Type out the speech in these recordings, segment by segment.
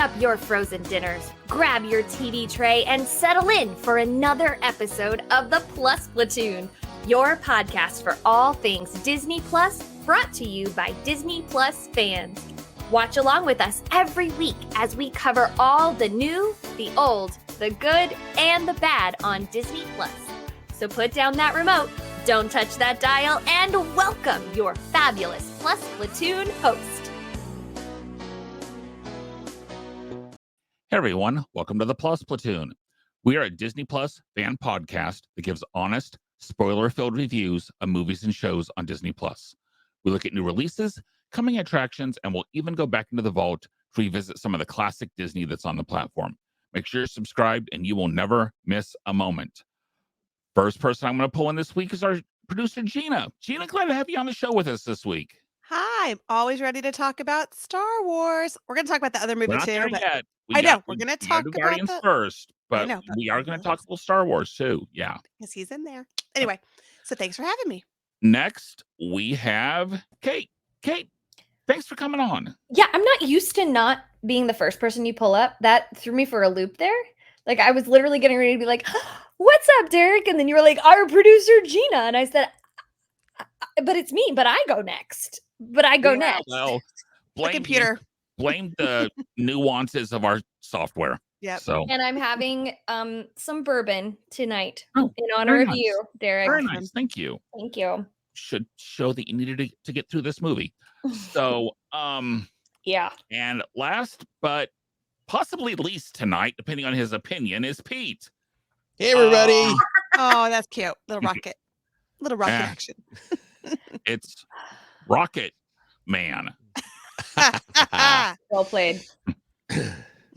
up your frozen dinners, grab your TV tray, and settle in for another episode of the Plus Platoon, your podcast for all things Disney Plus, brought to you by Disney Plus fans. Watch along with us every week as we cover all the new, the old, the good, and the bad on Disney Plus. So put down that remote, don't touch that dial, and welcome your fabulous Plus Platoon host. Hey everyone, welcome to the Plus Platoon. We are a Disney Plus fan podcast that gives honest, spoiler-filled reviews of movies and shows on Disney Plus. We look at new releases, coming attractions, and we'll even go back into the vault to revisit some of the classic Disney that's on the platform. Make sure you're subscribed and you will never miss a moment. First person I'm going to pull in this week is our producer, Gina. Gina, glad to have you on the show with us this week. Hi, I'm always ready to talk about Star Wars. We're going to talk about the other movie We're not too. there But yet. I know we're going to talk do about Guardians the first, but know, but we are going to talk about Star Wars too. Yeah. because he's in there. Anyway, so thanks for having me. Next, we have Kate. Kate, thanks for coming on. Yeah, I'm not used to not being the first person you pull up. That threw me for a loop there. Like, I was literally getting ready to be like, "What's up, Derek?" And then you were like, "Our producer, Gina." And I said, "But it's me, but I go next. But I go next." Well, The computer. blame the nuances of our software. Yep. So, And I'm having some bourbon tonight Oh, in honor very of nice. you, Derek. Very nice. Thank you. Thank you. Should show that you needed to get through this movie. So, Yeah. and last but possibly least tonight, depending on his opinion, is Pete. Hey everybody. Oh, that's cute. Little rocket. Little rocket Ah. action. It's Rocket Man. Well played.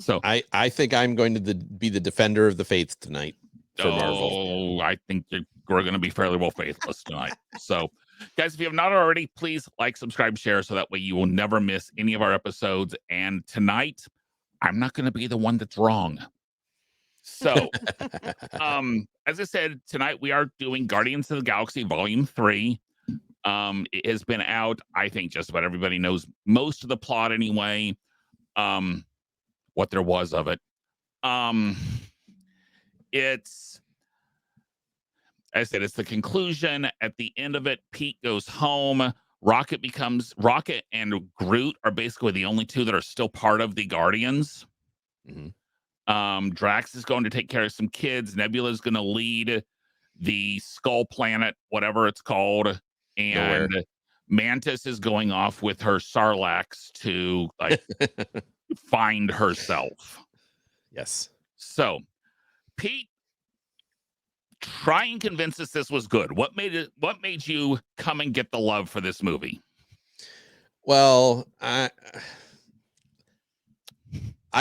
So, I think I'm going to be the defender of the faith tonight for Marvel. I think we're going to be fairly well faithless tonight. So, guys, if you have not already, please like, subscribe, share, so that way you will never miss any of our episodes. And tonight, I'm not going to be the one that's wrong. So, as I said, tonight we are doing Guardians of the Galaxy Volume 3. It has been out. I think just about everybody knows most of the plot anyway. What there was of it. It's, as I said, it's the conclusion. At the end of it, Pete goes home. Rocket and Groot are basically the only two that are still part of the Guardians. Mhm. Drax is going to take care of some kids. Nebula is going to lead the Skull Planet, whatever it's called, and Mantis is going off with her Sarlacc to find herself. Yes. So, Pete, try and convince us this was good. What made you come and get the love for this movie? Well, I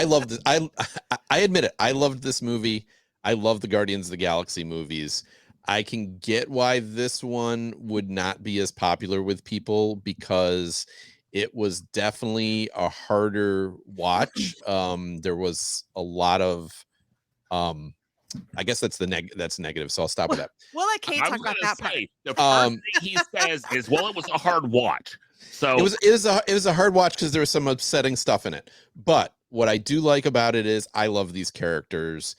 loved it. I admit it. I loved this movie. I love the Guardians of the Galaxy movies. I can get why this one would not be as popular with people because it was definitely a harder watch. There was a lot of I guess that's that's negative, so I'll stop with that. We'll let Kate I talk was about gonna that part. say, the first thing he says is, "Well, it was a hard watch." So It was a hard watch because there was some upsetting stuff in it. But what I do like about it is I love these characters.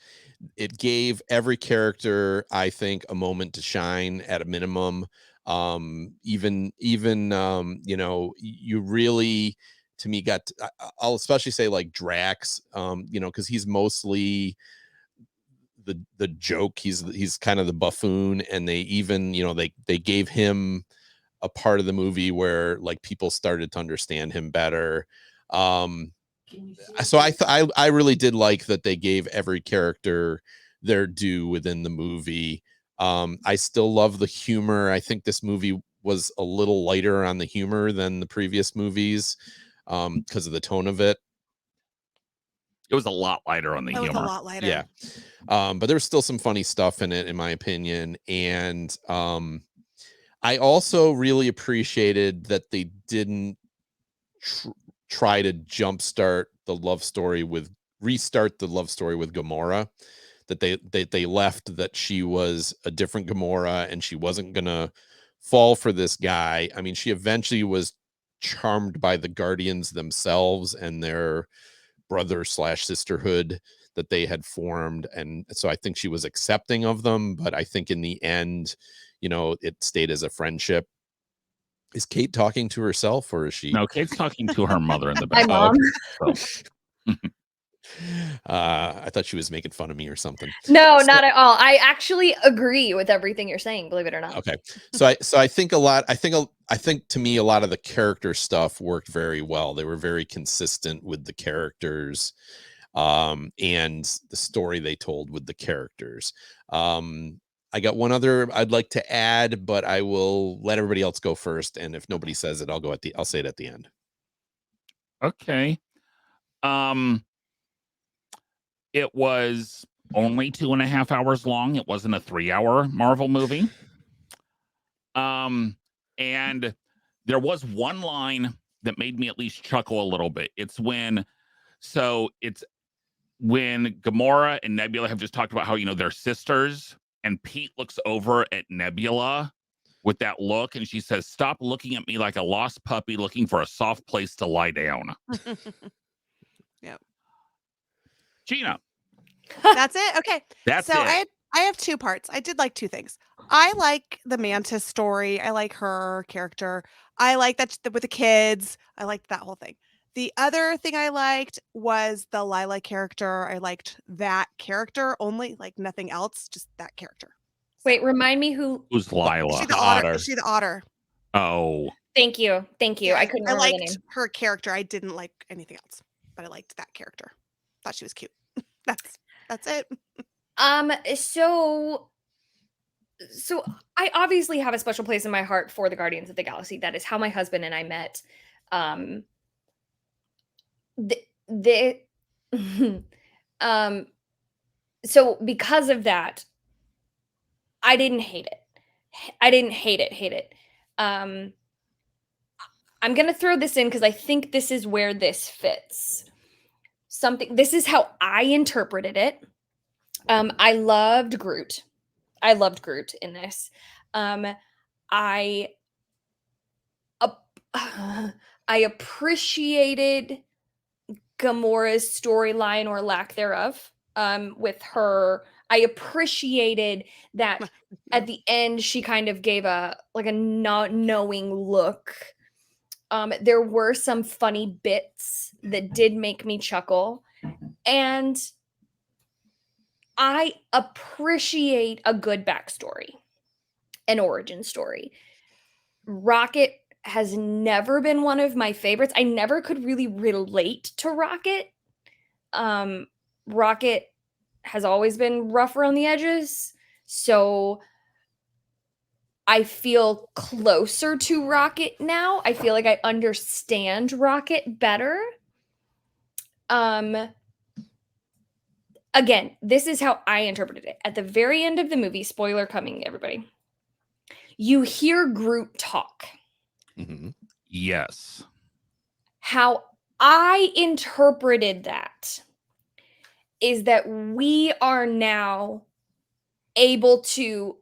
It gave every character, I think, a moment to shine at a minimum. Even you know, you really, to me, I'll especially say like Drax, you know, because he's mostly the joke. He's kind of the buffoon, and they even, you know, they gave him a part of the movie where like people started to understand him better. So I really did like that they gave every character their due within the movie. I still love the humor. I think this movie was a little lighter on the humor than the previous movies because of the tone of it. it was a lot lighter on the That was humor. a lot lighter. Yeah. But there's still some funny stuff in it, in my opinion. And I also really appreciated that they didn't try to restart the love story with Gamora. That they left that she was a different Gamora and she wasn't gonna fall for this guy. I mean, she eventually was charmed by the Guardians themselves and their brother / sisterhood that they had formed. And so I think she was accepting of them, but I think in the end, it stayed as a friendship. Is Kate talking to herself, or is she? No, Kate's talking to her mother in the Hi, back. Mom. So, I thought she was making fun of me or something. No, So- not at all. I actually agree with everything you're saying, believe it or not. Okay. So I think I think to me, a lot of the character stuff worked very well. They were very consistent with the characters, and the story they told with the characters. I got one other I'd like to add, but I will let everybody else go first. And if nobody says it, I'll say it at the end. okay. It was only 2.5 hours long. It wasn't a 3-hour Marvel movie. And there was one line that made me at least chuckle a little bit. It's when Gamora and Nebula have just talked about how, they're sisters, and Pete looks over at Nebula with that look, and she says, "Stop looking at me like a lost puppy looking for a soft place to lie down." Yep. Gina, That's it. Okay. that's So it. I have two parts. I did like two things. I like the Mantis story. I like her character. I like that with the kids. I liked that whole thing. The other thing I liked was the Lila character. I liked that character only, like nothing else, just that character. Wait, remind me who. Who's Lila? Is she The the otter? otter. Is she the otter? Oh, Thank you. Thank you. I couldn't I remember the liked name. her character. I didn't like anything else, but I liked that character. Thought she was cute. That's it. So I obviously have a special place in my heart for the Guardians of the Galaxy. That is how my husband and I met. The so because of that, I didn't hate it. I didn't hate it. I'm gonna throw this in because I think this is where this fits. This is how I interpreted it. I loved Groot. I loved Groot in this. I I appreciated Gamora's storyline or lack thereof. With her, I appreciated that at the end she kind of gave a not knowing look. There were some funny bits that did make me chuckle, and I appreciate a good backstory, an origin story. Rocket has never been one of my favorites. I never could really relate to Rocket. Rocket has always been rough around the edges, so I feel closer to Rocket now. I feel like I understand Rocket better. Again, this is how I interpreted it. At the very end of the movie, spoiler coming, everybody, you hear Groot talk. Mm-hmm. yes. How I interpreted that is that we are now able to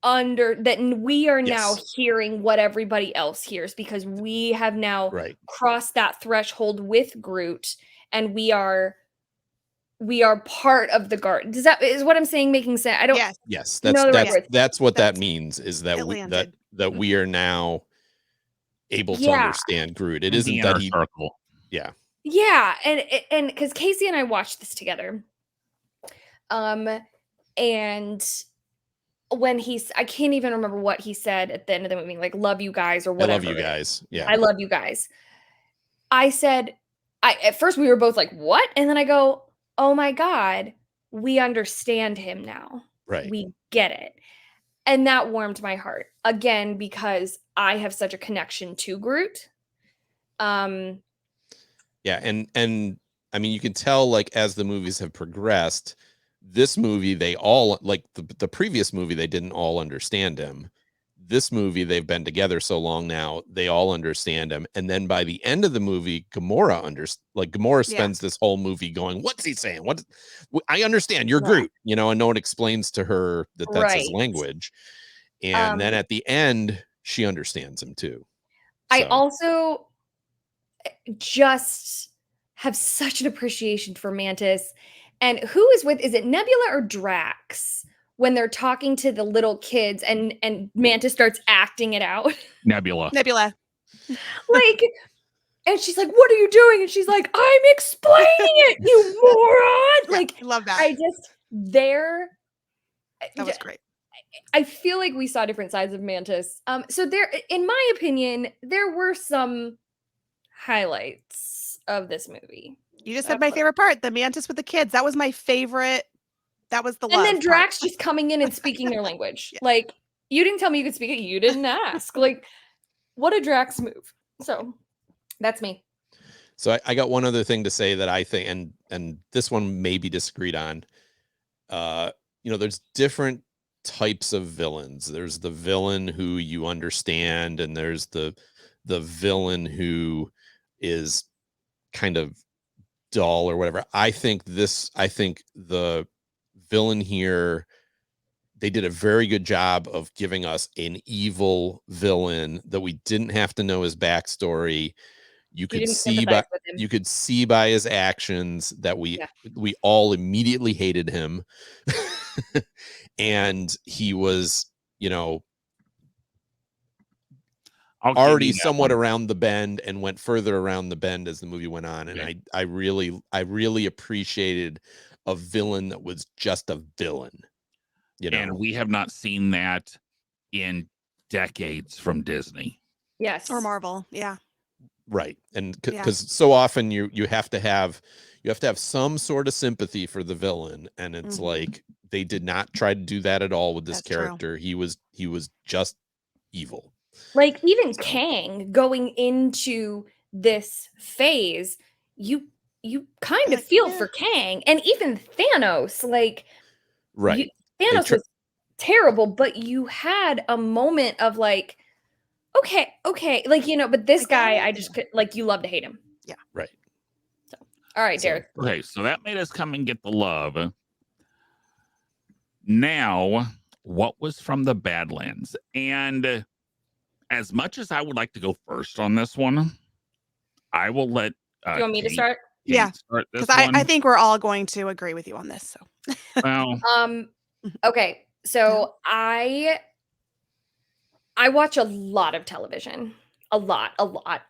now hearing what everybody else hears, because we have now crossed that threshold with Groot, and we are part of the garden. Is what I'm saying making sense? I don't. Yes, that's what that means, is that we are now able to understand Groot. It isn't that he circle. Yeah, and because Casey and I watched this together, and when I can't even remember what he said at the end of the movie, like "love you guys" or whatever. I love you guys. Yeah, I love you guys. I said, at first we were both like, "What?" And then I go, "Oh my God, we understand him now. Right, we get it." And that warmed my heart again, because I have such a connection to Groot. Yeah, and I mean, you can tell, like, as the movies have progressed, this movie, they all, like, the previous movie, they didn't all understand him. This movie, they've been together so long now, they all understand him. And then by the end of the movie, Gamora spends this whole movie going, "What's he saying? What? I understand, you're Groot," and no one explains to her that that's his language. And then at the end, she understands him too. I also just have such an appreciation for Mantis. And who is with, is it Nebula or Drax? When they're talking to the little kids and Mantis starts acting it out. Nebula. Nebula. Like, and she's like, "What are you doing?" And she's like, "I'm explaining it, you moron!" Yeah, Like, I love that. I just there. That was great. I feel like we saw different sides of Mantis. So there, in my opinion, there were some highlights of this movie. You just said my favorite part, the Mantis with the kids. That was my favorite. That was the love And then part. Drax just coming in and speaking their language. Yeah. Like, you didn't tell me you could speak it. You didn't ask. Like, what a Drax move. So that's me. So I got one other thing to say that I think, and this one may be disagreed on. There's different types of villains. There's the villain who you understand, and there's the villain who is kind of dull or whatever. I think the villain here, they did a very good job of giving us an evil villain that we didn't have to know his backstory. You could see by his actions that we all immediately hated him. And he was, already somewhat around the bend and went further around the bend as the movie went on. And I really appreciated a villain that was just a villain. And we have not seen that in decades from Disney. Yes. Or Marvel. Yeah. Right. And because so often you have to have some sort of sympathy for the villain. And it's like, they did not try to do that at all with this character. True. He was just evil. Like, even Kang going into this phase, you kind of feel for Kang, and even Thanos, like, right. Thanos was terrible, but you had a moment of like, okay, like, but this guy, I just could, like, you love to hate him. Yeah. Right. So, all right, Derek. Okay, so that made us come and get the love. Now, what was from the Badlands? And as much as I would like to go first on this one, I will let you want me to start? Yeah, because I think we're all going to agree with you on this. So, well, okay, so I watch a lot of television, a lot.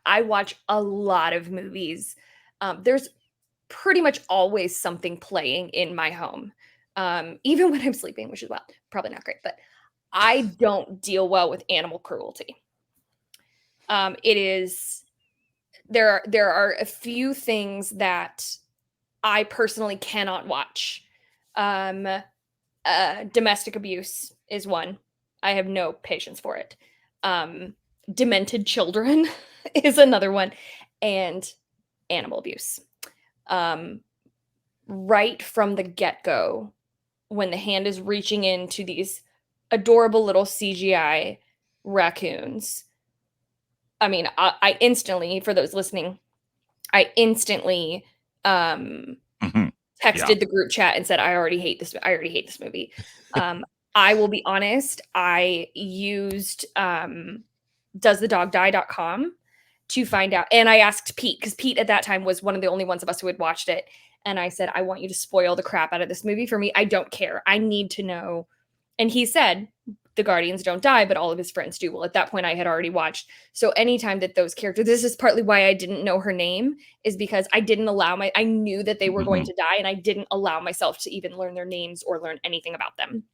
I watch a lot of movies. There's pretty much always something playing in my home, even when I'm sleeping, which is probably not great, but I don't deal well with animal cruelty. There are a few things that I personally cannot watch. Domestic abuse is one. I have no patience for it. Demented children is another one, and animal abuse. Right from the get-go, when the hand is reaching into these adorable little CGI raccoons, I mean, I instantly, for those listening, texted the group chat and said, I already hate this movie. I will be honest, I used doesthedogdie.com to find out, and I asked Pete, because Pete at that time was one of the only ones of us who had watched it, and I said, I want you to spoil the crap out of this movie for me. I don't care. I need to know. And he said, the Guardians don't die, but all of his friends do. Well, at that point, I had already watched. So anytime that those characters, this is partly why I didn't know her name, is because I didn't allow I knew that they were going to die, and I didn't allow myself to even learn their names or learn anything about them.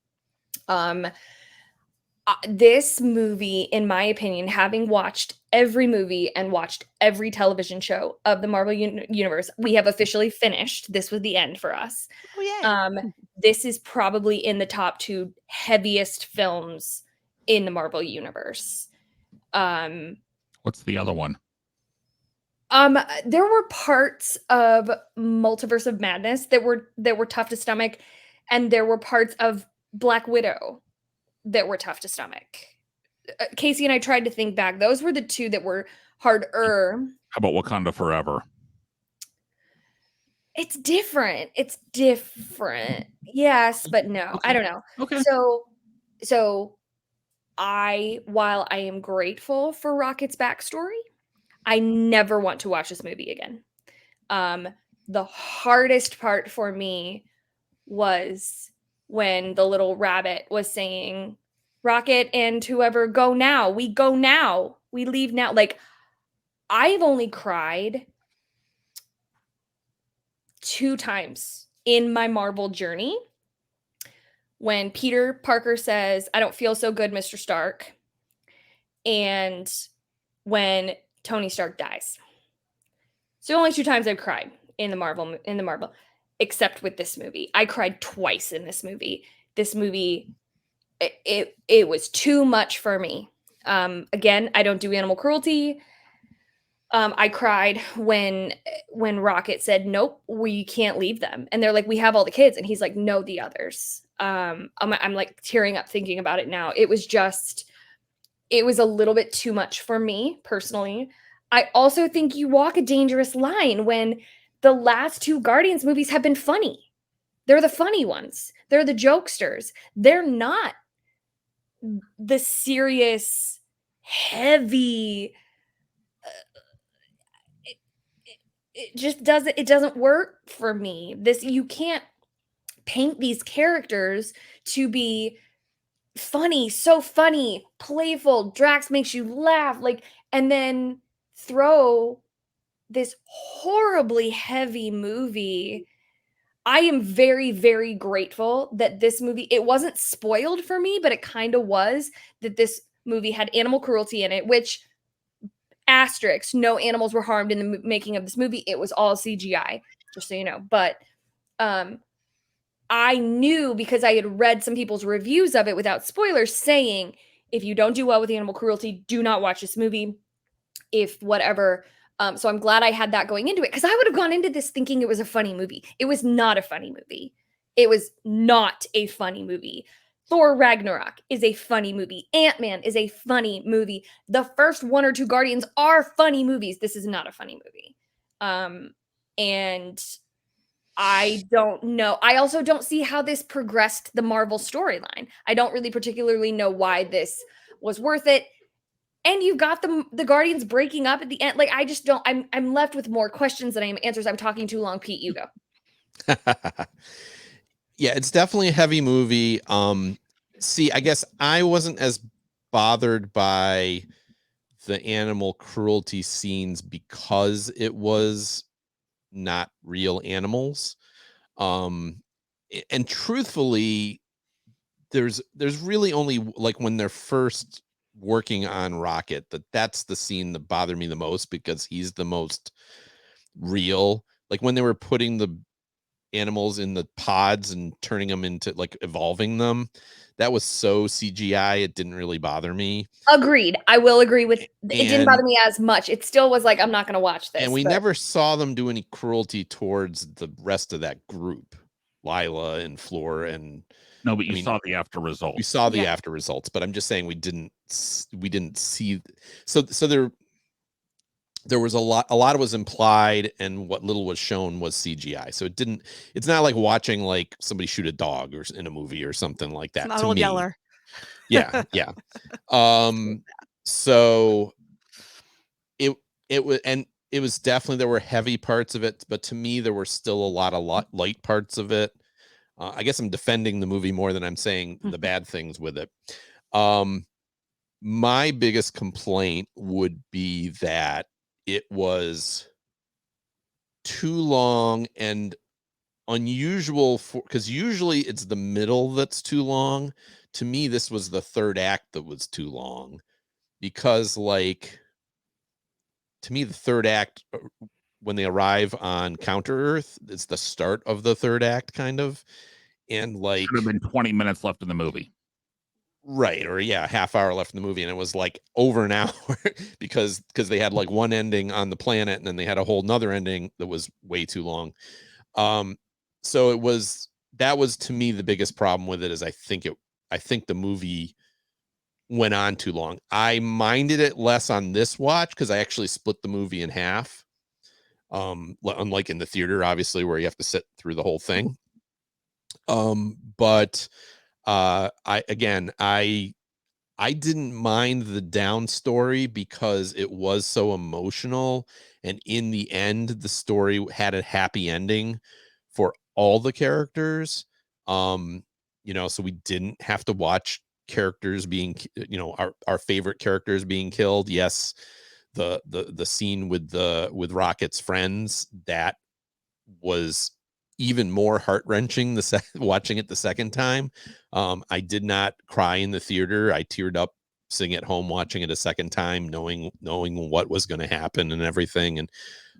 This movie, in my opinion, having watched every movie and watched every television show of the Marvel Universe, we have officially finished. This was the end for us. Oh, yeah. This is probably in the top 2 heaviest films in the Marvel Universe. What's the other one? There were parts of Multiverse of Madness that were tough to stomach, and there were parts of Black Widow that were tough to stomach. Casey and I tried to think back. Those were the 2 that were harder. How about Wakanda Forever? It's different. Yes, but no. Okay. I don't know. Okay. So while I am grateful for Rocket's backstory, I never want to watch this movie again. The hardest part for me was when the little rabbit was saying, Rocket and whoever, go now. We go now. We leave now. Like, I've only cried 2 times in my Marvel journey. When Peter Parker says, I don't feel so good, Mr. Stark. And when Tony Stark dies. So only 2 times I've cried in the Marvel, except with this movie. I cried twice in this movie. This movie, it was too much for me. Again, I don't do animal cruelty. I cried when Rocket said, "Nope, we can't leave them," and they're like, "We have all the kids," and he's like, "No, the others." I'm like tearing up thinking about it now. It was a little bit too much for me personally. I also think you walk a dangerous line when the last 2 Guardians movies have been funny. They're the funny ones. They're the jokesters. They're not the serious, heavy. It doesn't work for me. You can't paint these characters to be funny, so funny, playful. Drax makes you laugh, like, and then throw this horribly heavy movie. I am very, very grateful that this movie, it wasn't spoiled for me, but it kind of was, that this movie had animal cruelty in it, which asterisk, no animals were harmed in the making of this movie. It was all CGI, just so you know. But I knew, because I had read some people's reviews of it without spoilers, saying, if you don't do well with animal cruelty, do not watch this movie. If whatever. So I'm glad I had that going into it, because I would have gone into this thinking it was a funny movie. It was not a funny movie. It was not a funny movie. Thor Ragnarok is a funny movie. Ant-Man is a funny movie. The first 1 or 2 Guardians are funny movies. This is not a funny movie. And I don't know. I also don't see how this progressed the Marvel storyline. I don't really particularly know why this was worth it. And you've got the Guardians breaking up at the end. Like, I just don't. I'm left with more questions than I am answers. I'm talking too long. Pete, you go. Yeah, it's definitely a heavy movie. See, I guess I wasn't as bothered by the animal cruelty scenes because it was not real animals. And truthfully, there's really only, like, when they're first working on Rocket, that's the scene that bothered me the most, because he's the most real. Like, when they were putting the animals in the pods and turning them into, like, evolving them, that was so CGI, it didn't really bother me. Agreed. I will agree with it. Didn't bother me as much. It still was like, I'm not going to watch this. And we never saw them do any cruelty towards the rest of that group, Lila and Floor, and no, but you saw the after results. We saw the after results, but I'm just saying we didn't see. So there was a lot was implied, and what little was shown was CGI. So it's not like watching, like, somebody shoot a dog or in a movie or something like that. It's not Old Yeller. Yeah. So it was, and it was definitely, there were heavy parts of it, but to me there were still a lot of light parts of it. I guess I'm defending the movie more than I'm saying the bad things with it. My biggest complaint would be that it was too long and unusual, because usually it's the middle that's too long. To me, this was the third act that was too long, because, like, to me, the third act, when they arrive on Counter Earth, it's the start of the third act, kind of. And, like, should have been 20 minutes left in the movie. Right. Or half hour left in the movie, and it was like over an hour because they had, like, one ending on the planet, and then they had a whole nother ending that was way too long. So that was to me the biggest problem with it, is I think the movie went on too long. I minded it less on this watch because I actually split the movie in half. Unlike in the theater, obviously, where you have to sit through the whole thing. But I I didn't mind the down story because it was so emotional, and in the end, the story had a happy ending for all the characters. Um, so we didn't have to watch characters being, our favorite characters being killed. Yes, the scene with Rocket's friends, that was even more heart-wrenching watching it the second time. I did not cry in the theater. I teared up sitting at home watching it a second time, knowing what was going to happen and everything. And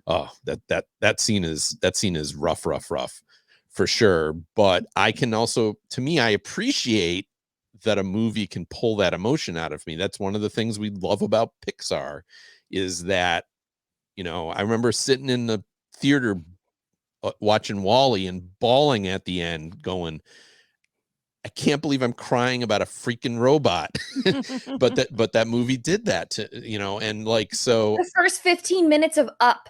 oh, that scene is rough for sure. But I can also, to me, I appreciate that a movie can pull that emotion out of me. That's one of the things we love about Pixar, is that, I remember sitting in the theater watching Wall-E and bawling at the end, going, I can't believe I'm crying about a freaking robot. but that movie did that to, and like, so The first 15 minutes of Up.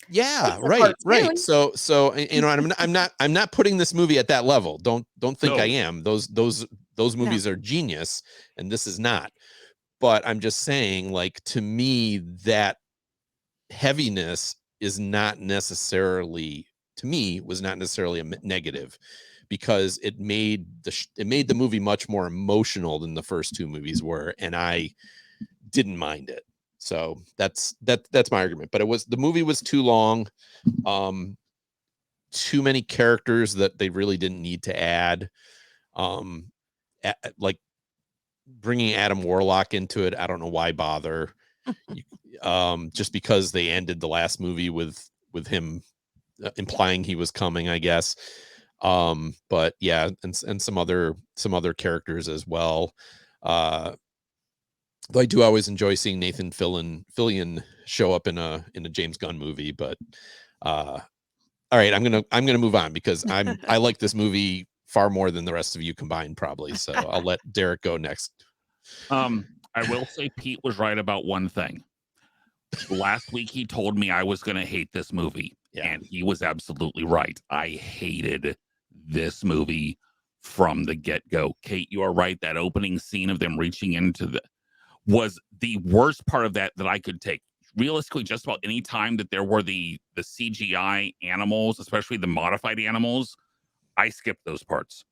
yeah, It's a right. cartoon. So and I'm not putting this movie at that level. Don't think No. I am. Those movies are genius, and this is not. But I'm just saying, like, to me, that heaviness is not necessarily, to me, was not necessarily a negative, because it made the movie much more emotional than the first two movies were, and I didn't mind it. So that's my argument. But the movie was too long, too many characters that they really didn't need to add. Like bringing Adam Warlock into it, I don't know why bother. Just because they ended the last movie with him implying he was coming, I guess. But yeah, and some other characters as well. Though I do always enjoy seeing Nathan Fillion show up in a James Gunn movie. But all right, I'm gonna move on, because I like this movie far more than the rest of you combined, probably. So I'll let Derek go next. I will say Pete was right about one thing. Last week he told me I was going to hate this movie, and he was absolutely right. I hated this movie from the get-go. Kate, you are right. That opening scene of them reaching into was the worst part of that I could take. Realistically, just about any time that there were the CGI animals, especially the modified animals, I skipped those parts.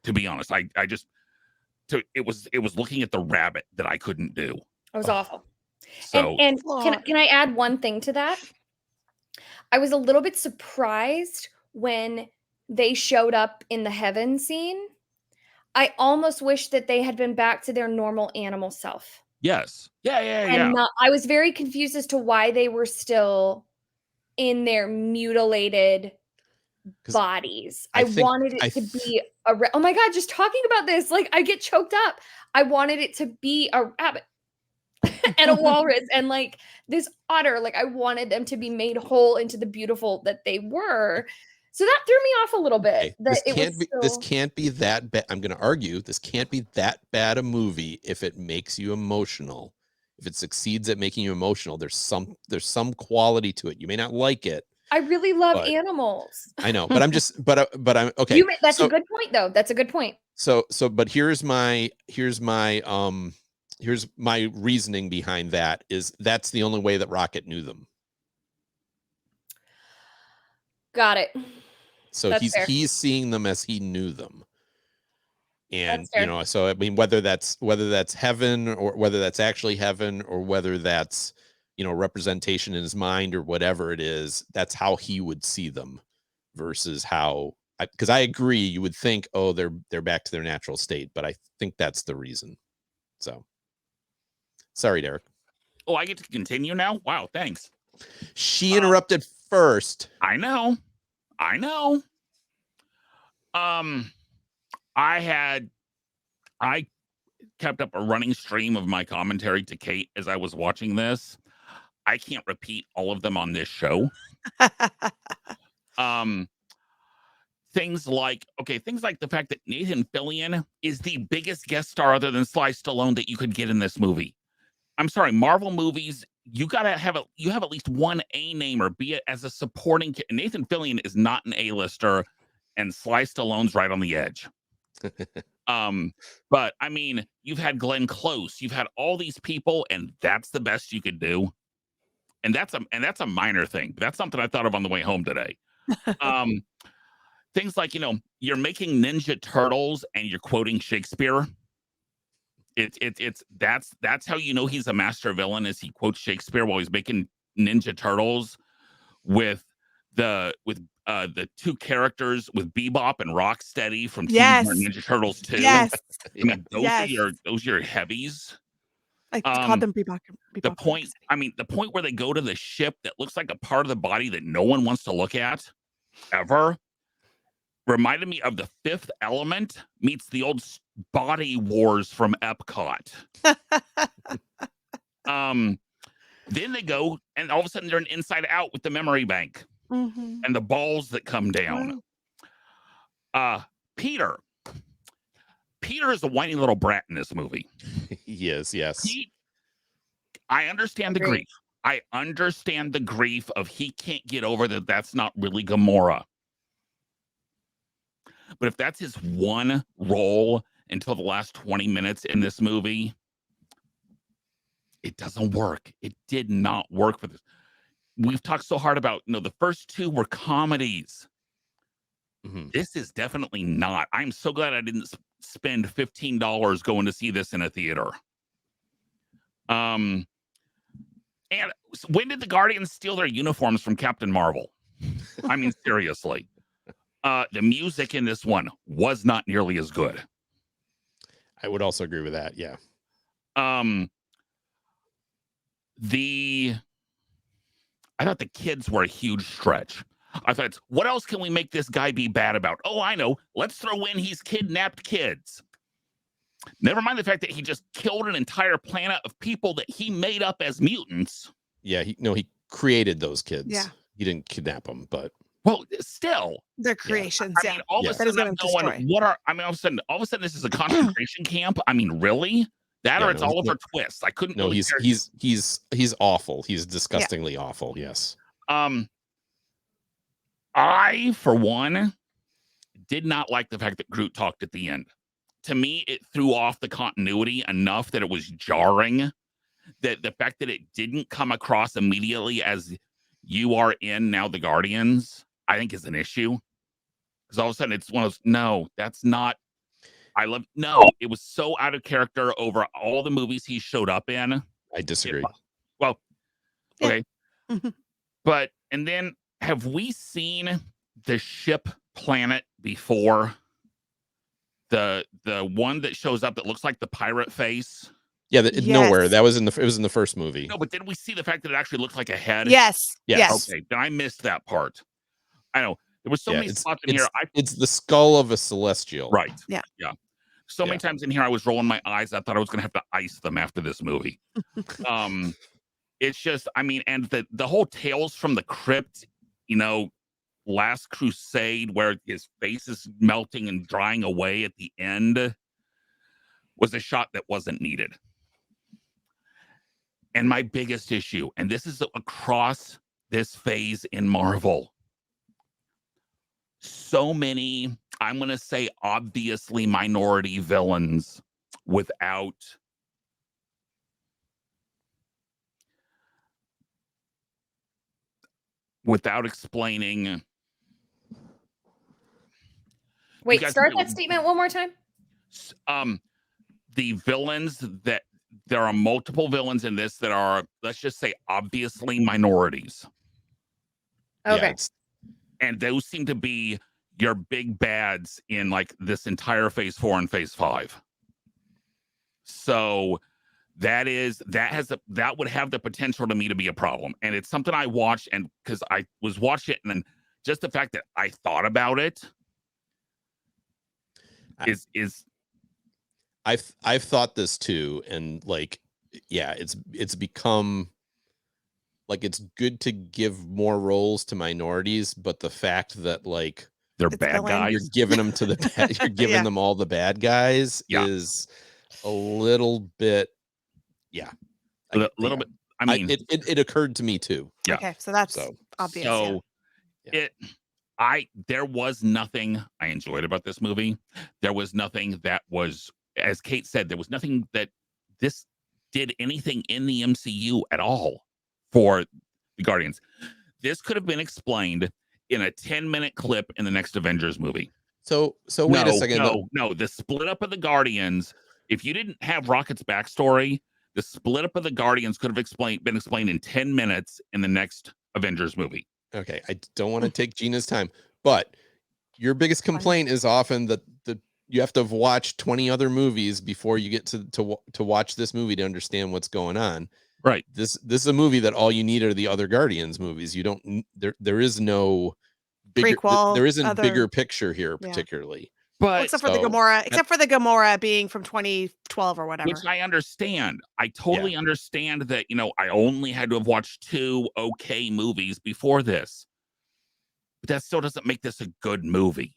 To be honest, it was looking at the rabbit that I couldn't do. It was awful. So, and can I add one thing to that? I was a little bit surprised when they showed up in the heaven scene. I almost wish that they had been back to their normal animal self. yes. Yeah. And I was very confused as to why they were still in their mutilated bodies. I wanted it to be oh my God, just talking about this, like, I get choked up. I wanted it to be a rabbit and a walrus and like this otter. Like, I wanted them to be made whole into the beautiful that they were. So that threw me off a little bit. Okay. This can't be that bad. I'm going to argue this can't be that bad a movie if it makes you emotional. If it succeeds at making you emotional, there's some quality to it. You may not like it. I really love animals. I know, but I'm just, but I'm okay. That's a good point, though. That's a good point. But here's my reasoning behind that, is that's the only way that Rocket knew them. Got it. So That's fair. he's seeing them as he knew them. And so I mean, whether that's heaven, or whether that's actually heaven, or whether that's representation in his mind, or whatever it is, that's how he would see them, versus how, because I agree, you would think, oh, they're back to their natural state, but I think that's the reason. So sorry, Derek. Oh, I get to continue now? Wow, thanks. She interrupted first. I know. I kept up a running stream of my commentary to Kate as I was watching this. I can't repeat all of them on this show. Things like the fact that Nathan Fillion is the biggest guest star other than Sly Stallone that you could get in this movie. I'm sorry, Marvel movies, you have at least one A-namer, be it as a supporting. Nathan Fillion is not an A-lister, and Sly Stallone's right on the edge. But I mean, you've had Glenn Close, you've had all these people, and that's the best you could do. And that's a minor thing. That's something I thought of on the way home today. Um, things like, you're making Ninja Turtles and you're quoting Shakespeare. That's how you know he's a master villain, is he quotes Shakespeare while he's making Ninja Turtles with the two characters with Bebop and Rocksteady from Teenage Mutant Yes. Ninja Turtles 2. Yes. I mean, those Yes. are your heavies. I called them Bebop. The point, the point where they go to the ship that looks like a part of the body that no one wants to look at ever reminded me of The Fifth Element meets the old Body Wars from Epcot. Then they go and all of a sudden they're an Inside Out with the memory bank and the balls that come down. Peter is a whiny little brat in this movie. He is, yes. I understand the grief. I understand the grief of he can't get over that that's not really Gamora. But if that's his one role until the last 20 minutes in this movie, it doesn't work. It did not work for this. We've talked so hard about, the first two were comedies. This is definitely not. I'm so glad I didn't spend $15 going to see this in a theater. And when did the Guardians steal their uniforms from Captain Marvel? I mean, seriously. The music in this one was not nearly as good. I would also agree with that. Yeah. I thought the kids were a huge stretch. I thought, what else can we make this guy be bad about? Oh, I know. Let's throw in he's kidnapped kids. Never mind the fact that he just killed an entire planet of people that he made up as mutants. Yeah, he created those kids. Yeah. He didn't kidnap them, but well, still their creations. I mean, all of a sudden I'm going, all of a sudden this is a concentration camp. I mean, really? Or it's Oliver Twist. I couldn't. No, he's awful. He's disgustingly awful. Yes. I, for one, did not like the fact that Groot talked at the end. To me, it threw off the continuity enough that it was jarring. That the fact that it didn't come across immediately as you are in now the Guardians, I think is an issue. Because all of a sudden it's one of those, no, that's not. It was so out of character over all the movies he showed up in. I disagree. Okay. But, and then have we seen the ship planet before? The one that shows up that looks like the pirate face? Yeah, nowhere. It was in the first movie. No, but did we see the fact that it actually looked like a head? Yes. Okay, then I missed that part. I know. There was so many spots in here. It's the skull of a celestial. Right. Yeah. So many times in here, I was rolling my eyes. I thought I was going to have to ice them after this movie. It's just, I mean, and the whole Tales from the Crypt, Last Crusade, where his face is melting and drying away at the end, was a shot that wasn't needed. And my biggest issue, and this is across this phase in Marvel, so many, I'm going to say, obviously minority villains without explaining. Wait, start that statement one more time. The villains that there are multiple villains in this that are, let's just say, obviously minorities. Okay. And those seem to be your big bads in like this entire phase 4 and phase 5. So that would have the potential to me to be a problem. And it's something I watched, and because I was watching it, and then just the fact that I thought about it is I've thought this too, and it's become like it's good to give more roles to minorities, but the fact that they're bad guys, you're giving them to you're giving them all the bad guys is a little bit, a little bit. I mean, it occurred to me too. Yeah. Okay, so that's obvious. So There was nothing I enjoyed about this movie. There was nothing that was, as Kate said, there was nothing that this did anything in the MCU at all for the Guardians. This could have been explained in a 10-minute clip in the next Avengers movie. So wait a second. No. The split up of the Guardians, if you didn't have Rocket's backstory, the split up of the Guardians could have been explained in 10 minutes in the next Avengers movie. Okay, I don't want to take Gina's time, but your biggest complaint is often that you have to have watched 20 other movies before you get to watch this movie to understand what's going on. Right. This is a movie that all you need are the other Guardians movies. You don't there is no bigger Prequel, there isn't other- bigger picture here Yeah. particularly. But Well, except for the Gamora being from 2012 or whatever. which I understand. I totally understand that, I only had to have watched 2 okay movies before this. But that still doesn't make this a good movie.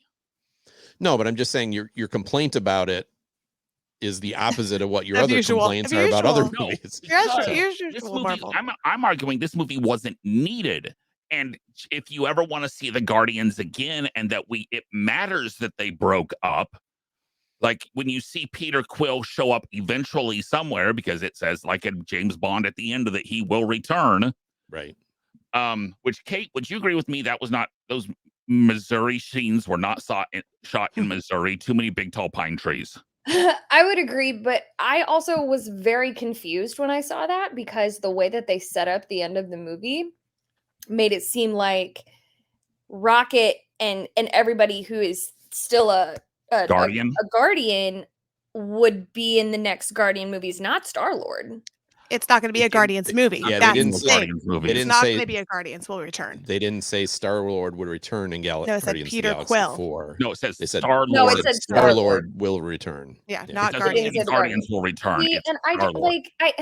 No, but I'm just saying your complaint about it is the opposite of what your Of other usual. complaints Of are about other usual. movies. Because Here's this usual movie, Marvel. I'm arguing this movie wasn't needed. And if you ever want to see the Guardians again, and that it matters that they broke up, like when you see Peter Quill show up eventually somewhere, because it says like in James Bond at the end of it, he will return. Right. Which Kate, would you agree with me? That was not, those Missouri scenes were not shot in Missouri. Too many big tall pine trees. I would agree, but I also was very confused when I saw that because the way that they set up the end of the movie made it seem like Rocket and everybody who is still a Guardian would be in the next Guardian movies, not Star-Lord. It's not going to be a Guardians movie. Yeah, That's they didn't the say thing. Guardians movie. They It's didn't not say going to be a Guardians will return. they didn't say Star-Lord would return in No, it said Guardians of the Peter Galaxy Quill. 4. No, it says They said Star-Lord. No, it said Star-Lord will return. Yeah, Yeah. not It doesn't Guardians. mean Guardians will return. See, It's and I Star-Lord. like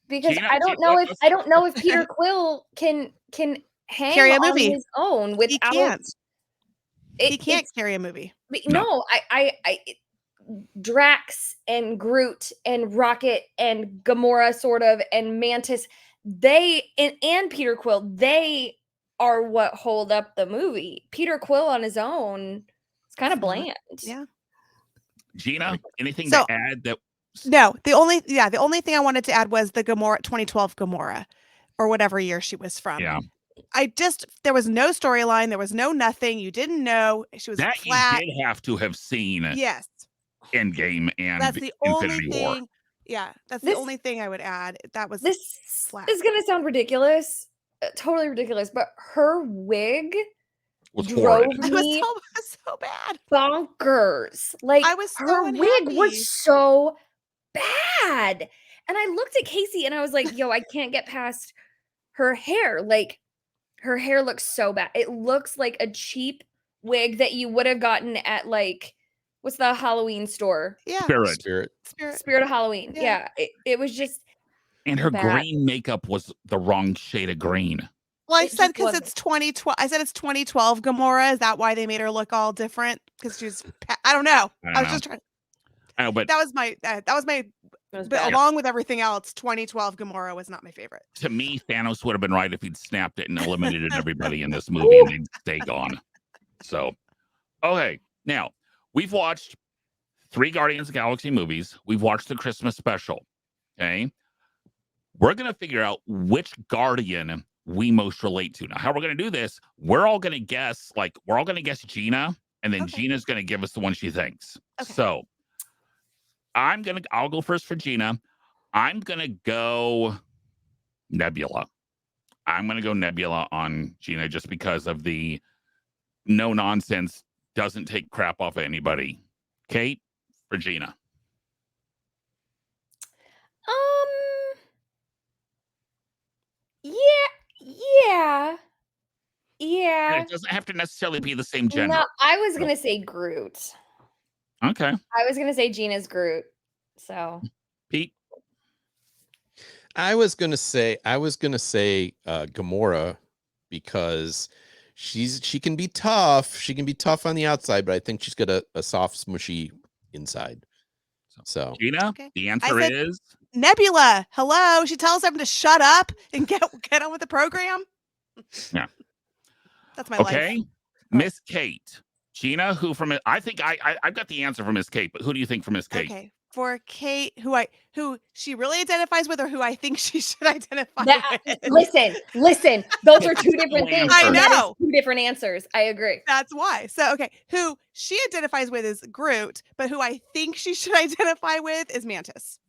because Gina, I don't know if Peter Quill can hang Carry a on movie. his own He without can't. He can't it's- carry a movie. No, Drax and Groot and Rocket and Gamora sort of and Mantis, and Peter Quill, they are what hold up the movie. Peter Quill on his own is kind of It's not. bland. Yeah. Gina, anything So- to add? That No, the only thing I wanted to add was the Gamora 2012 Gamora or whatever year she was from. Yeah. There was no storyline, there was no nothing. You didn't know. She was that flat. you did have to have seen Yes. Endgame and That's the Infinity only War. thing. Yeah, that's This- the only thing I would add. That was This flat. is gonna sound ridiculous, totally ridiculous, but her wig Was drove horrid. It was me so bad. bonkers. Like I was so her wig unhappy. was so bad. And I looked at Casey and I was like, yo, I can't get past her hair. Like her hair looks so bad. It looks like a cheap wig that you would have gotten at like what's the Halloween store? Yeah. Spirit. Spirit of Halloween. Yeah. Yeah. It was just And her bad. green makeup was the wrong shade of green. Well, I It said just because wasn't. it's 2012. I said it's 2012 Gamora. Is that why they made her look all different? Because she's. I don't know. I was just trying. I know, but That was my. it was But bad. along with everything else, 2012 Gamora was not my favorite. to me, Thanos would have been right if he'd snapped it and eliminated everybody in this movie and they'd stay gone. So, okay. Now, we've watched 3 Guardians of the Galaxy movies. We've watched the Christmas special. Okay. We're going to figure out which Guardian we most relate to. Now, how we're going to do this, we're all going to guess Gina, and then Okay. Gina's going to give us the one she thinks. Okay. So, I'll go first for Gina. I'm going to go Nebula. I'm going to go Nebula on Gina just because of the no nonsense, doesn't take crap off of anybody. Kate, for Gina. Yeah. And it doesn't have to necessarily be the same gender. No, I was gonna say Groot. Okay. I was gonna say Gina's Groot. So Pete. I was gonna say Gamora because she can be tough. She can be tough on the outside, but I think she's got a soft, smushy inside. So Gina, Okay. the answer said- is Nebula. Hello. She tells everyone to shut up and get on with the program. That's my life. Okay. Miss Kate. Gina, who from it? I think I've got the answer for Miss Kate, but who do you think for Miss Kate? Okay. For Kate, who she really identifies with, or who I think she should identify with. Listen. Those are two different things. I and that is know. two different answers. I agree. That's why. So, okay, who she identifies with is Groot, but who I think she should identify with is Mantis.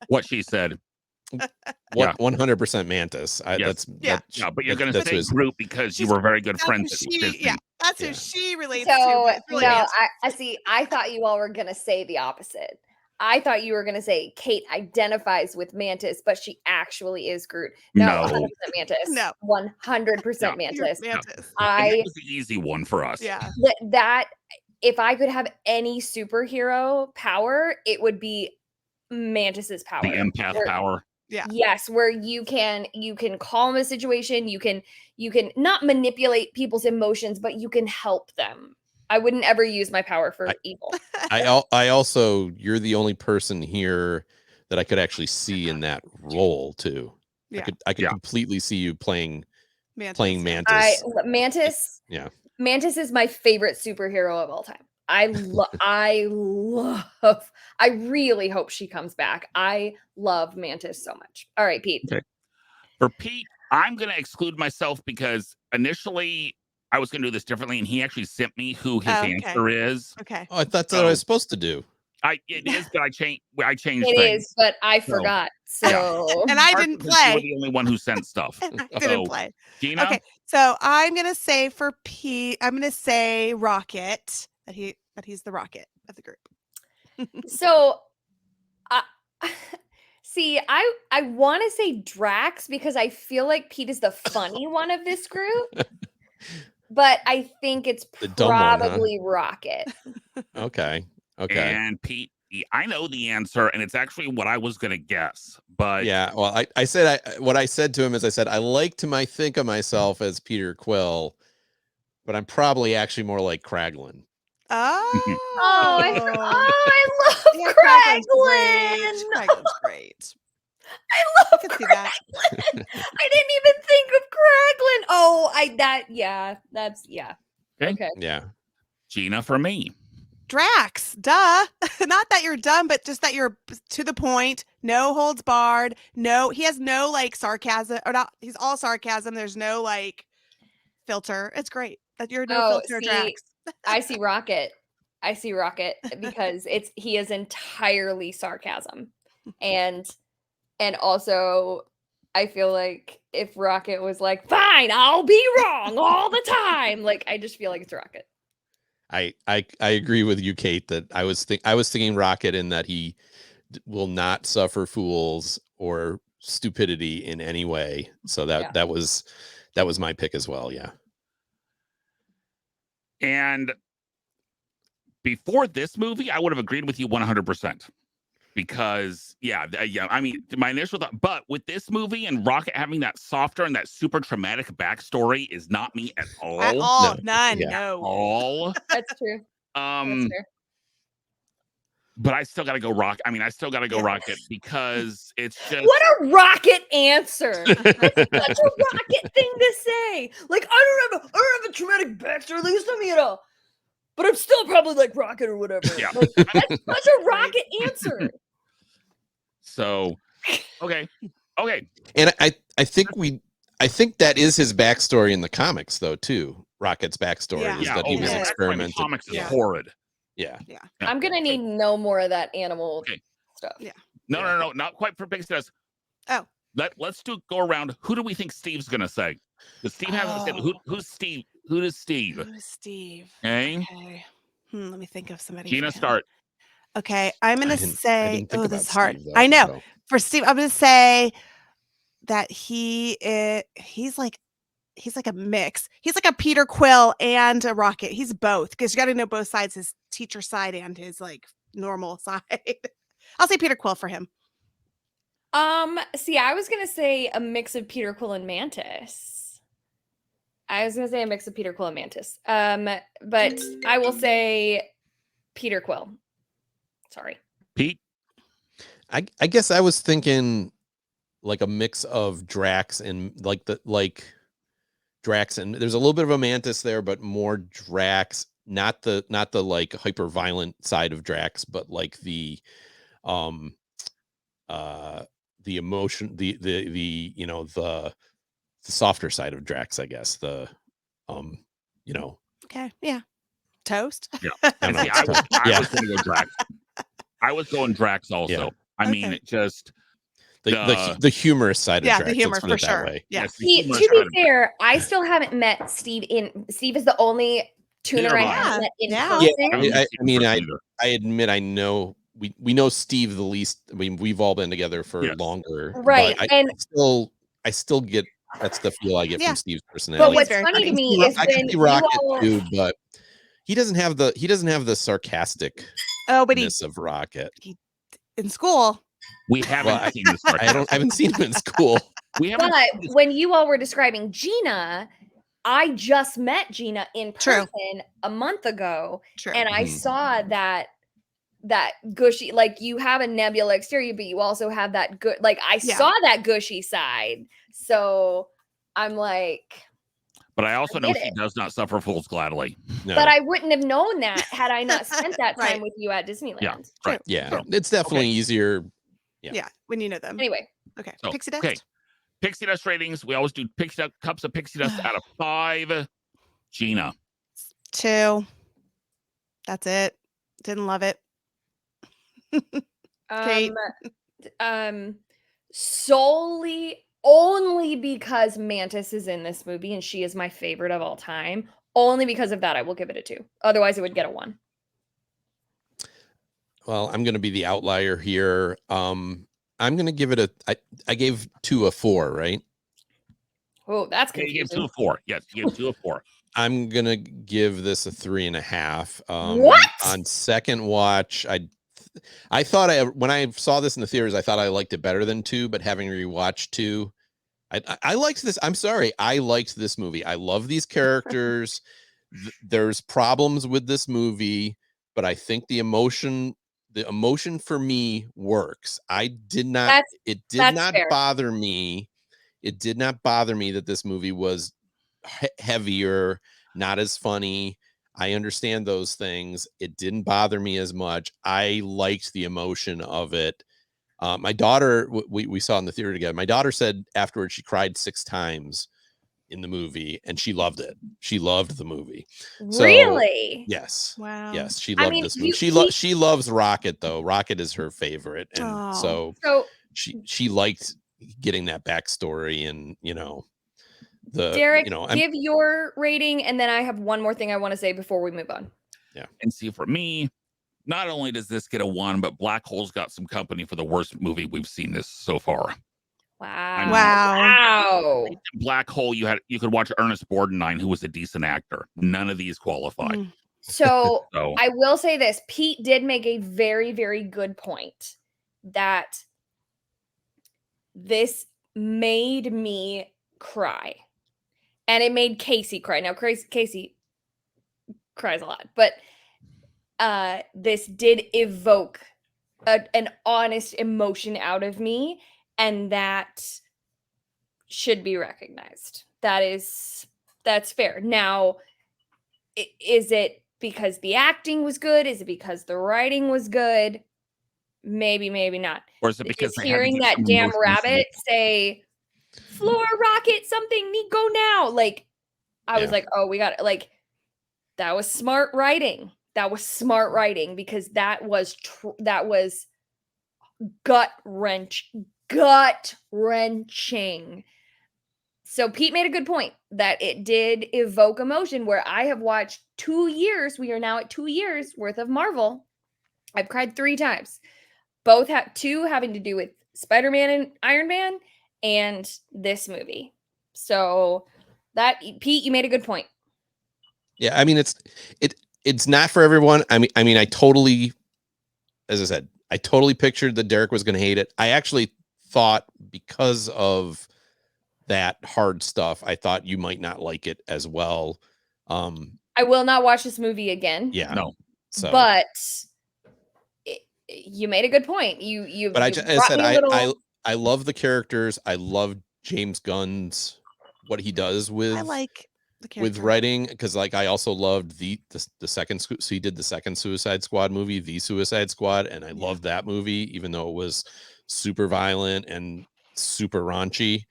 What she said. What 100% Mantis. Yes. But you're going to that's say his- Groot because you were very good friends with Disney. That's who she relates So to. But it's really no, Mantis. I see. I thought you all were gonna say the opposite. I thought you were gonna say Kate identifies with Mantis, but she actually is Groot. No, No. 100% Mantis. No. 100% You're Mantis. Mantis. And I that was the easy one for us. Yeah. that if I could have any superhero power, it would be Mantis's power. The empath Where- power. Yeah. Yes, where you can calm a situation, you can not manipulate people's emotions, but you can help them. I wouldn't ever use my power for evil. I also, you're the only person here that I could actually see in that role too. Yeah. I could completely see you playing Mantis. Mantis. Mantis. Yeah. Mantis is my favorite superhero of all time. I really hope she comes back. I love Mantis so much. All right, Pete. Okay. For Pete, I'm going to exclude myself because initially I was going to do this differently, and he actually sent me who his answer is. Okay. Oh, I thought that's what I was supposed to do. It is, but I changed. It things. is, but I forgot. So And I Partly didn't because you were play. the only one who sent stuff. I didn't play. Gina, Okay, so I'm gonna say for Pete, I'm gonna say Rocket. That he's the Rocket of the group. So, see, I want to say Drax because I feel like Pete is the funny one of this group, but I think it's The dumb one, huh? probably Rocket. Okay. and Pete, I know the answer, and it's actually what I was going to guess. But Yeah. Well, what I said to him is I said, I like to think of myself as Peter Quill, but I'm probably actually more like Kraglin. I love Yeah, Kraglen. Kraglen's great. I love could see that. Kraglen. I didn't even think of Kraglen. Oh, Okay. Yeah. Gina for me. Drax, duh. Not that you're dumb, but just that you're to the point, no holds barred. No, he has no like sarcasm or not. He's all sarcasm. There's no like filter. It's great that you're no filter Drax. I see Rocket. Because he is entirely sarcasm. And also I feel like if Rocket was like, fine, I'll be wrong all the time. Like I just feel like it's Rocket. I agree with you, Kate, that I was thinking Rocket in that he will not suffer fools or stupidity in any way. So that was my pick as well. Yeah. And before this movie, I would have agreed with you 100%. Because I mean, my initial thought, but with this movie and Rocket having that softer and that super traumatic backstory is not me at all. At all. No. None. Yeah. No. All. That's true. That's fair. But I still got to go Rocket. I mean, I still got to go Rocket because it's just What a Rocket answer. That's such a Rocket thing to say. Like, I don't have a traumatic backstory, at least I'm, but I'm still probably like Rocket or whatever. Yeah. Like, that's such a Rocket answer. So, okay. And I think that is his backstory in the comics though too. Rocket's backstory is that he was his backstory in the experimented. comics is Yeah. horrid. Yeah. I'm gonna need no more of that animal stuff. Yeah. No, not quite for big stress. Oh. Let's go around. Who do we think Steve's gonna say? Because Steve hasn't said who's Steve. Who is Steve? Who's Steve? Okay. Let me think of somebody. Gina, for him. start. Okay, I'm gonna I didn't say. think Oh, about this is hard. Steve, though, I know. so. For Steve, I'm gonna say that he's like a mix. He's like a Peter Quill and a Rocket. He's both because you got to know both sides, his teacher side and his like normal side. I'll say Peter Quill for him. See, I was gonna say a mix of Peter Quill and Mantis. But I will say Peter Quill. Sorry. Pete. I guess I was thinking like a mix of Drax and like Drax, and there's a little bit of a Mantis there, but more Drax, not the like hyper violent side of Drax, but like the emotion, the the softer side of Drax, I guess. The Okay. Yeah. Toast. Yeah. I And don't see, know. I was Yeah. going to go Drax. I was going Drax also. Yeah. I mean, Okay. it just the humorous side of Yeah, Drax. the humor Let's put for it that sure. way. Yeah. yes, the See, humorous to be side of- fair, I still haven't met Steve Steve is the only tuner I Neither have I. haven't met in Yeah. person. I haven't I seen mean, it I either. I admit I know we know Steve the least. I mean, we've all been together for Yes. longer, Right, But and I still get that's the feel I get Yeah. from Steve's but personality. what's very funny to funny. me is I can when see you Rocket all too, but he doesn't have the sarcasticness Oh, but he of Rocket. in school. We haven't Well, seen this. I haven't seen him in school. We haven't. but seen this- when you all were describing Gina, I just met Gina in True. person a month ago, True. and I Mhm. saw that gushy, like you have a Nebula exterior, but you also have that good, like I Yeah. saw that gushy side. So I'm like, But I also I know get she it. does not suffer fools gladly. No. but I wouldn't have known that had I not spent that time Right. with you at Disneyland. Right. yeah, So, it's definitely easier. Yeah. Yeah. When you know them. Anyway, Okay. So, Pixie dust. okay. Pixie dust ratings. We always do pixie dust, cups of pixie dust out of 5. Gina. 2. That's it. Didn't love it. Kate. Solely only because Mantis is in this movie and she is my favorite of all time. Only because of that, I will give it a 2. Otherwise, it would get a 1. Well, I'm going to be the outlier here. I'm going to give it I gave 2 a 4, right? Oh, that's Okay, you gave 2 confusing. of 4. Yes, you gave 2 of 4. I'm going to give this a 3.5. What? On second watch, I thought when I saw this in the theaters, I thought I liked it better than 2, but having rewatched 2, I liked this. I'm sorry. I liked this movie. I love these characters. There's problems with this movie, but I think the emotion for me works. It did not that's fair. bother me. It did not bother me that this movie was heavier, not as funny. I understand those things. It didn't bother me as much. I liked the emotion of it. My daughter, we saw in the theater together. My daughter said afterwards she cried 6 times in the movie, and she loved it. She loved the movie. So, Really? yes. Wow. Yes, she I loved mean, this movie. he- She loves Rocket though. Rocket is her favorite, and Oh. so So, she liked getting that backstory, and Derek, I'm give your rating, and then I have one more thing I want to say before we move on. And see, for me, not only does this get a 1, but Black Hole's got some company for the worst movie we've seen this so far. Wow. Wow. Black Hole, you could watch Ernest Borgnine, who was a decent actor. None of these qualify. Mm. So So I will say this. Pete did make a very, very good point that this made me cry. And it made Casey cry. Now, Casey cries a lot, but this did evoke an honest emotion out of me, and that should be recognized. That's fair. Now, is it because the acting was good? Is it because the writing was good? Maybe, maybe not. or is it because Is they had to hearing get that some damn emotional rabbit say, "Floor Rocket, something need go now," like I was Yeah. like, "Oh, we got it." Like that was smart writing. That was smart writing because that was gut wrenching. So Pete made a good point that it did evoke emotion where I have watched 2 years. We are now at 2 years worth of Marvel. I've cried 3 times. Both have 2 having to do with Spider-Man and Iron Man and this movie. So that Pete, you made a good point. Yeah, I mean it's not for everyone. I mean I totally, as I said, I totally pictured that Derek was going to hate it. I actually thought because of that hard stuff, I thought you might not like it as well. I will not watch this movie again. Yeah. No. So, But you made a good point. but you as I brought said, me a little. I love the characters. I love James Gunn's what he does I with like the character. writing, because like I also loved the second, so he did the second Suicide Squad movie, The Suicide Squad, and I loved that movie, even though it was super violent and super raunchy.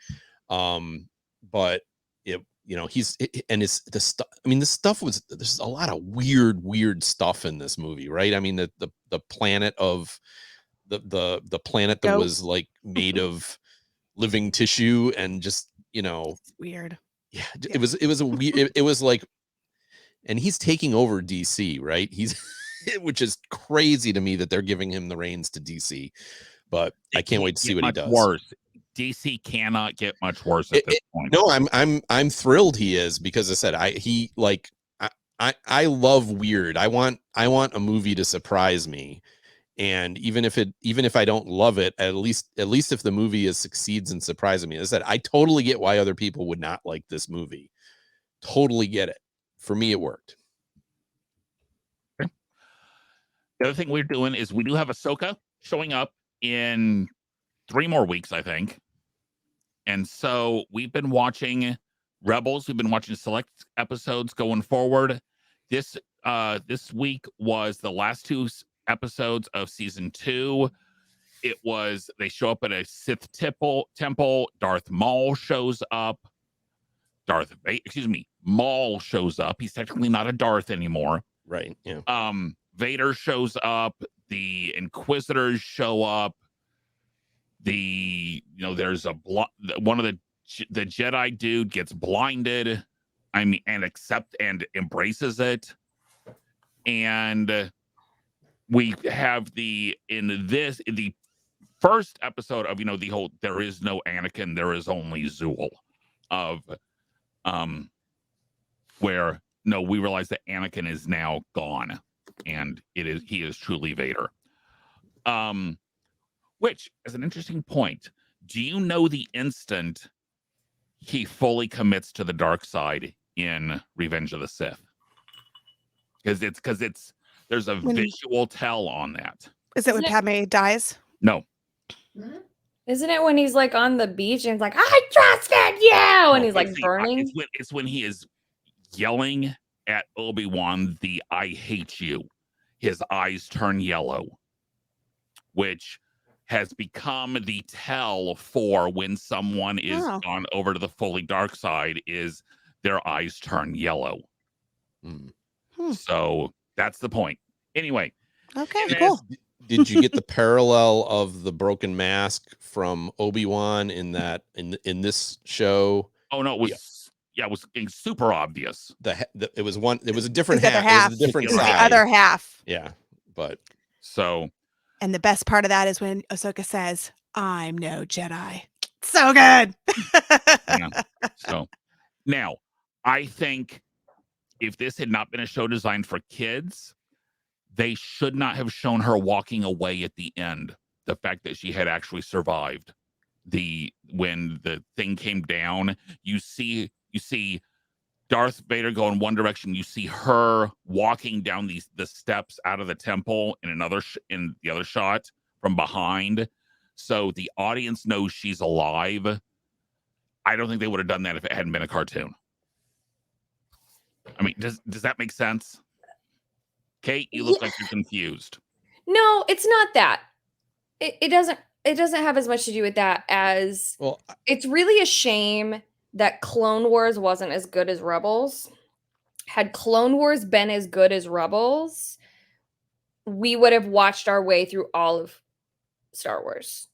But it, and it's the stuff. I mean, there's a lot of weird stuff in this movie, right? I mean, the planet of the planet that Goat. was like made of living tissue, and just It's weird. yeah, Yeah. it was a weird, it was like, and he's taking over DC, right? He's which is crazy to me that they're giving him the reins to DC, but I can't wait to see what he does. Worse. DC cannot get much worse at this point. No, I'm thrilled he is, because I said I love weird. I want a movie to surprise me. And even if I don't love it, at least if the movie succeeds in surprising me. As I said, I totally get why other people would not like this movie. Totally get it. For me, it worked. Okay. The other thing we're doing is we do have Ahsoka showing up in 3 more weeks, I think. And so we've been watching Rebels. We've been watching select episodes going forward. This week was the last 2 episodes of season 2. They show up at a Sith temple. Darth Maul shows up. Maul shows up. He's technically not a Darth anymore. Right. Yeah. Vader shows up. The Inquisitors show up. There's one of the Jedi dude gets blinded. And embraces it. And we have the first episode of the whole there is no Anakin, there is only Zool, of where we realize that Anakin is now gone, and he is truly Vader. Which is an interesting point. Do you know the instant he fully commits to the dark side in Revenge of the Sith? Because there's a visual tell on that. Is it when Padme dies? No. Isn't it when he's like on the beach and he's like, I trusted you, and he's like burning? It's when he is yelling at Obi-Wan the I hate you. His eyes turn yellow, which has become the tell for when someone is gone over to the fully dark side, is their eyes turn yellow. So that's the point. Anyway. Okay, cool. Did you get the parallel of the broken mask from Obi-Wan in this show? Oh no, it was it was super obvious. It was a different half. It was a different It was side. the other half. Yeah, but so. And the best part of that is when Ahsoka says, "I'm no Jedi." So good. Yeah. So now, I think if this had not been a show designed for kids, they should not have shown her walking away at the end. The fact that she had actually survived when the thing came down, you see Darth Vader go in one direction. You see her walking down the steps out of the temple in in the other shot from behind. So the audience knows she's alive. I don't think they would have done that if it hadn't been a cartoon. I mean, does that make sense? Kate, you look like you're confused. No, it's not that. It doesn't have as much to do with that as it's really a shame that Clone Wars wasn't as good as Rebels. Had Clone Wars been as good as Rebels, we would have watched our way through all of Star Wars.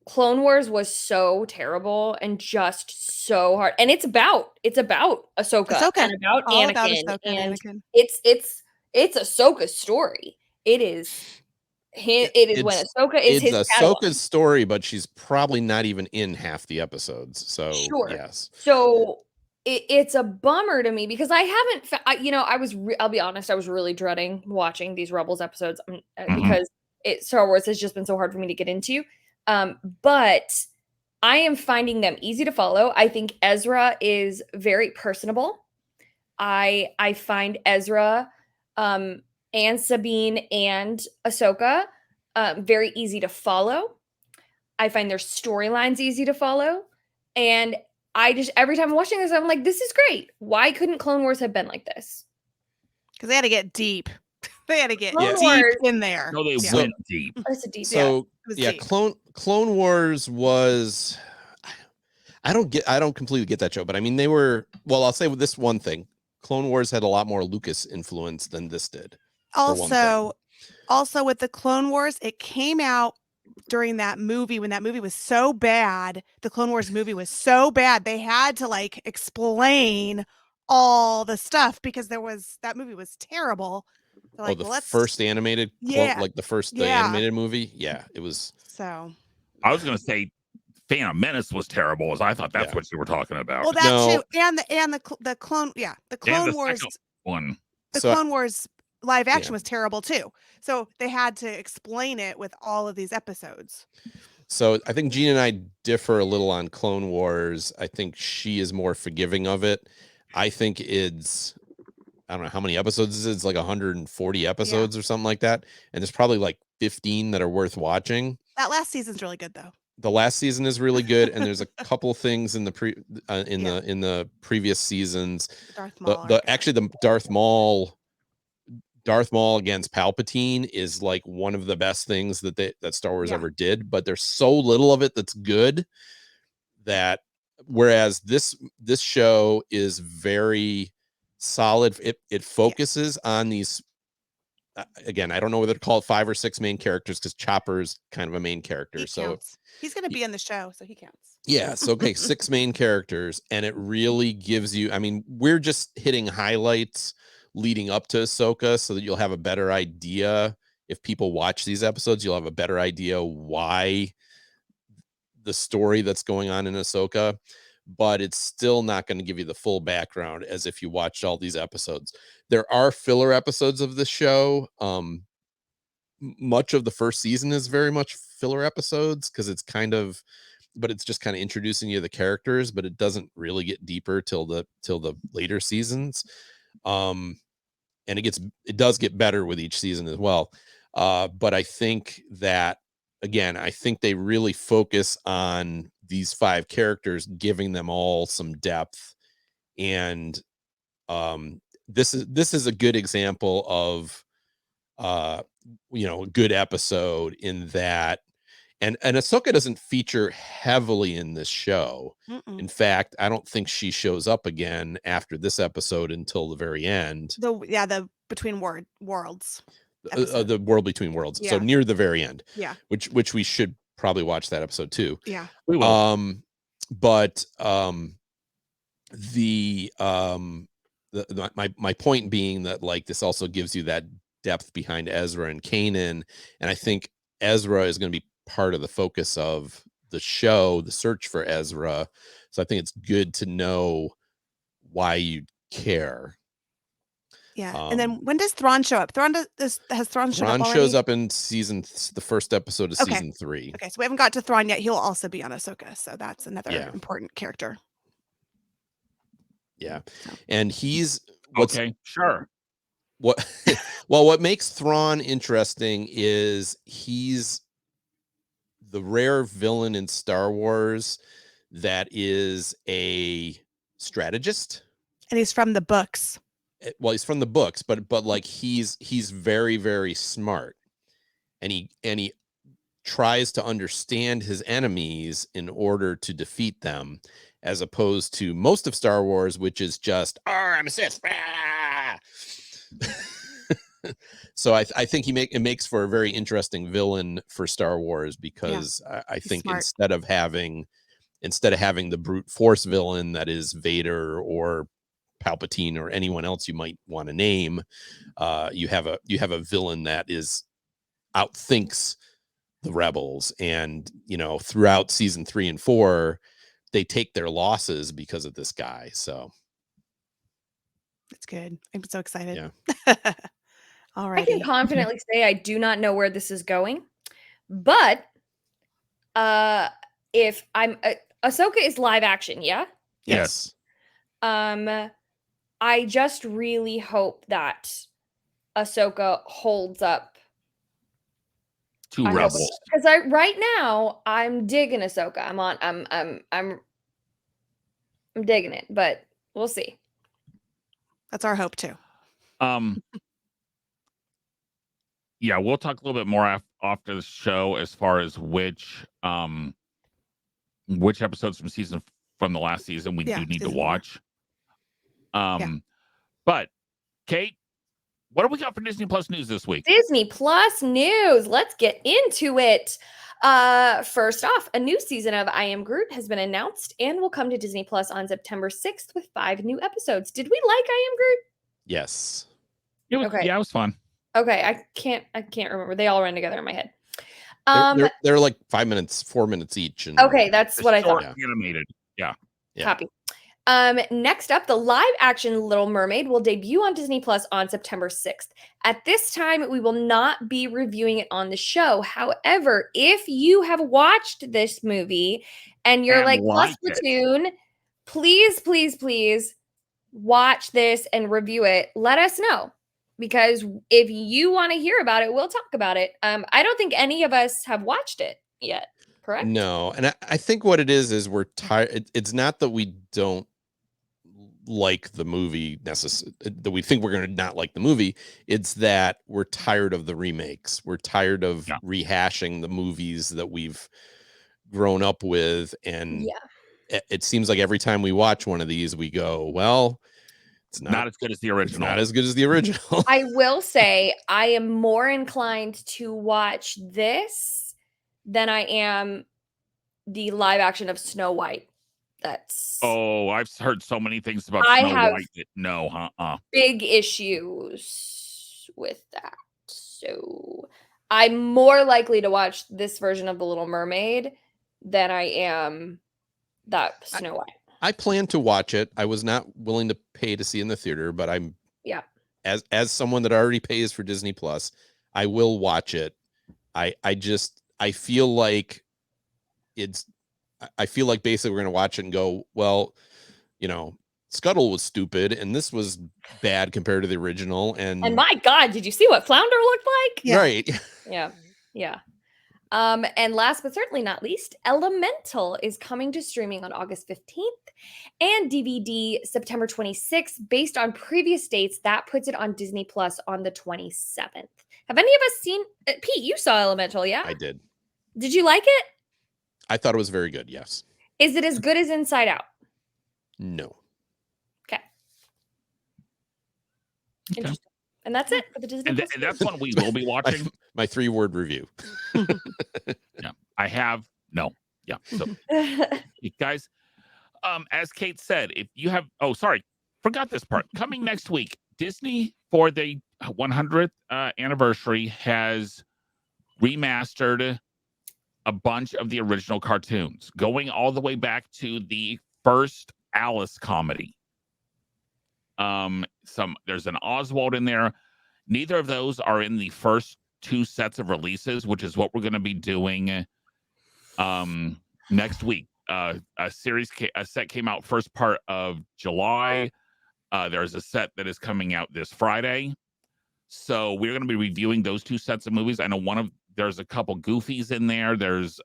Clone Wars was so terrible and just so hard. And it's about Ahsoka and about all Anakin. About Ahsoka and Anakin. It's Ahsoka's story. It is when Ahsoka is his Ahsoka's story, but she's probably not even in half the episodes. So sure. Yes. So it's a bummer to me because I haven't. I'll be honest. I was really dreading watching these Rebels episodes because Star Wars has just been so hard for me to get into. But I am finding them easy to follow. I think Ezra is very personable. I find Ezra and Sabine and Ahsoka very easy to follow. I find their storylines easy to follow. And every time I'm watching this, I'm like, this is great. Why couldn't Clone Wars have been like this? Because they had to get deep. They had to get Clone deep Wars. in there. No, they Yeah. went deep. That's a deep. So it was yeah, deep. Clone Wars was. I don't completely get that show, but I mean they were. Well, I'll say with this one thing: Clone Wars had a lot more Lucas influence than this did. Also with the Clone Wars, it came out during that movie when that movie was so bad. The Clone Wars movie was so bad they had to like explain all the stuff because that movie was terrible. They're like, well, let's first animated, like the first animated movie. Yeah, it was. So I was gonna say Phantom Menace was terrible, as I thought that's what you were talking about. well, that too, and the Clone Wars one. The Clone Wars live action was terrible too. So they had to explain it with all of these episodes. So I think Gina and I differ a little on Clone Wars. I think she is more forgiving of it. I think it's, I don't know how many episodes it is. It's like 140 episodes or something like that. And there's probably like 15 that are worth watching. That last season's really good though. The last season is really good, and there's a couple things in the previous seasons. Darth Maul. The Darth Maul against Palpatine is like one of the best things that Star Wars ever did, but there's so little of it that's good that whereas this show is very solid. It focuses on these again, I don't know whether to call it 5 or 6 main characters because Chopper's kind of a main character. He's going to be in the show, so he counts. Yeah. So, okay, 6 main characters, and it really gives you, I mean, we're just hitting highlights leading up to Ahsoka so that you'll have a better idea. If people watch these episodes, you'll have a better idea why the story that's going on in Ahsoka, but it's still not going to give you the full background as if you watched all these episodes. There are filler episodes of the show. Much of the first season is very much filler episodes because it's just kind of introducing you to the characters, but it doesn't really get deeper till the later seasons. And it does get better with each season as well. But I think that, again, I think they really focus on these 5 characters, giving them all some depth. And this is a good example of a good episode in that. And Ahsoka doesn't feature heavily in this show. In fact, I don't think she shows up again after this episode until the very end. The Between Worlds. The World Between Worlds. Yeah. So near the very end. Yeah. Which we should probably watch that episode too. Yeah. We will. My point being that like this also gives you that depth behind Ezra and Kanan, and I think Ezra is going to be part of the focus of the show, the search for Ezra. So I think it's good to know why you care. Yeah. And then when does Thrawn show up? Has Thrawn shown up already? Thrawn shows up in the first episode of season 3. Okay, so we haven't got to Thrawn yet. He'll also be on Ahsoka, so that's another important character. Yeah. And he's okay, sure. What makes Thrawn interesting is he's the rare villain in Star Wars that is a strategist. And he's from the books. Well, he's from the books, but like he's very, very smart. And he tries to understand his enemies in order to defeat them, as opposed to most of Star Wars, which is just, I'm a Sith. So I think it makes for a very interesting villain for Star Wars because I think smart. instead of having the brute force villain that is Vader or Palpatine or anyone else you might want to name, you have a villain that outthinks the rebels, and throughout season 3 and 4 they take their losses because of this guy. So it's good. I'm so excited. Yeah. All right. I can confidently say I do not know where this is going, but if I'm Ahsoka is live action, yeah? Yes. I just really hope that Ahsoka holds up to Rebels. Because right now I'm digging Ahsoka. I'm digging it, but we'll see. That's our hope too. Yeah, we'll talk a little bit more after the show as far as which episodes from the last season we do need to watch. But Kate, what do we got for Disney Plus news this week? Disney Plus news. Let's get into it. First off, a new season of I Am Groot has been announced and will come to Disney Plus on September 6th with 5 new episodes. Did we like I Am Groot? Yes. It was, Okay. Yeah, it was fun. Okay, I can't remember. They all run together in my head. They're like 5 minutes, 4 minutes each. And Okay, that's what I thought. Animated. Yeah. Copy. Next up, the live action Little Mermaid will debut on Disney Plus on September 6th. At this time, we will not be reviewing it on the show. However, if you have watched this movie and you're like, Plus Platoon, please, please, please watch this and review it. Let us know. Because if you want to hear about it, we'll talk about it. I don't think any of us have watched it yet. Correct? No. And I think what it is we're tired. It's not that we don't like the movie that we think we're going to not like the movie. It's that we're tired of the remakes. We're tired of rehashing the movies that we've grown up with. And it seems like every time we watch one of these, we go, well, it's not as good as the original. It's not as good as the original. I will say I am more inclined to watch this than I am the live action of Snow White. I've heard so many things about Snow White that big issues with that. So I'm more likely to watch this version of The Little Mermaid than I am that Snow White. I plan to watch it. I was not willing to pay to see in the theater, but I'm as someone that already pays for Disney Plus, I will watch it. I feel like basically we're going to watch it and go, well, Scuttle was stupid and this was bad compared to the original. And my God, did you see what Flounder looked like? Yeah. Right. Yeah. And last but certainly not least, Elemental is coming to streaming on August 15th and DVD September 26th. Based on previous dates, that puts it on Disney Plus on the 27th. Have any of us seen Pete? You saw Elemental, yeah? I did. Did you like it? I thought it was very good. Yes. Is it as good as Inside Out? No. Okay. Interesting. And that's it for the Disney Plus. And that's one we will be watching. my 3-word review. Yeah, I have no. Yeah. So, you guys, as Kate said, if you have, forgot this part. Coming next week, Disney for the 100th anniversary has remastered a bunch of the original cartoons, going all the way back to the first Alice comedy. There's an Oswald in there. Neither of those are in the first 2 sets of releases, which is what we're going to be doing next week. A set came out first part of July. There's a set that is coming out this Friday. So we're going to be reviewing those 2 sets of movies. I know there's a couple goofies in there. There's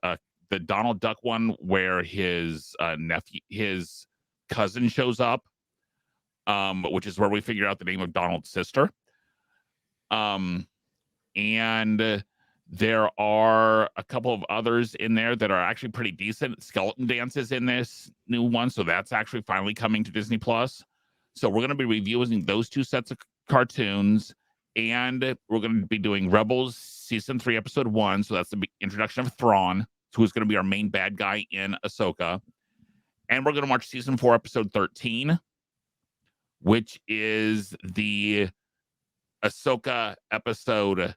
the Donald Duck one where his cousin shows up, which is where we figure out the name of Donald's sister. And there are a couple of others in there that are actually pretty decent. Skeleton Dance is in this new one, so that's actually finally coming to Disney Plus. So we're going to be reviewing those 2 sets of cartoons, and we're going to be doing Rebels Season 3, Episode 1. So that's the introduction of Thrawn, who's going to be our main bad guy in Ahsoka. And we're going to watch Season 4, Episode 13, which is the Ahsoka episode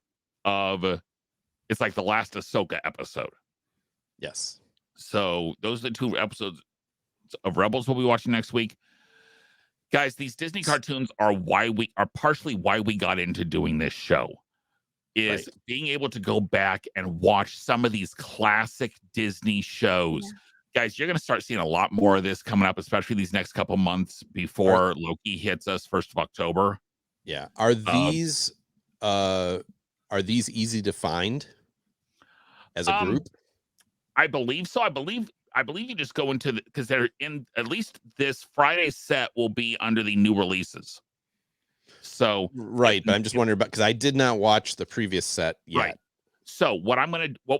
it's like the last Ahsoka episode. Yes. So those are the 2 episodes of Rebels we'll be watching next week. Guys, these Disney cartoons are partially why we got into doing this show, is being able to go back and watch some of these classic Disney shows. Yeah. Guys, you're going to start seeing a lot more of this coming up, especially these next couple months before Loki hits us 1st of October. Yeah. Are these easy to find as a group? I believe so. I believe you just go into because they're in, at least this Friday set will be under the new releases. So Right, but I'm just wondering about, because I did not watch the previous set yet. Right. So what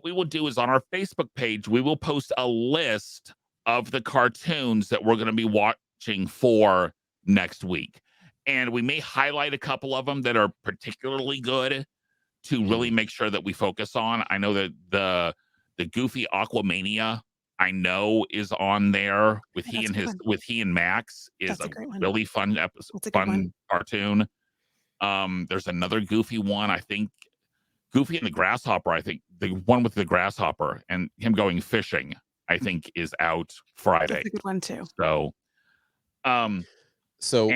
we will do is on our Facebook page, we will post a list of the cartoons that we're going to be watching for next week. And we may highlight a couple of them that are particularly good to really make sure that we focus on. I know that the Goofy Aquamania, I know, is on there with he and Max, is a really fun episode, fun cartoon. There's another Goofy one, I think, Goofy and the Grasshopper. I think the one with the grasshopper and him going fishing, I think, is out Friday. That's a good one too. So, so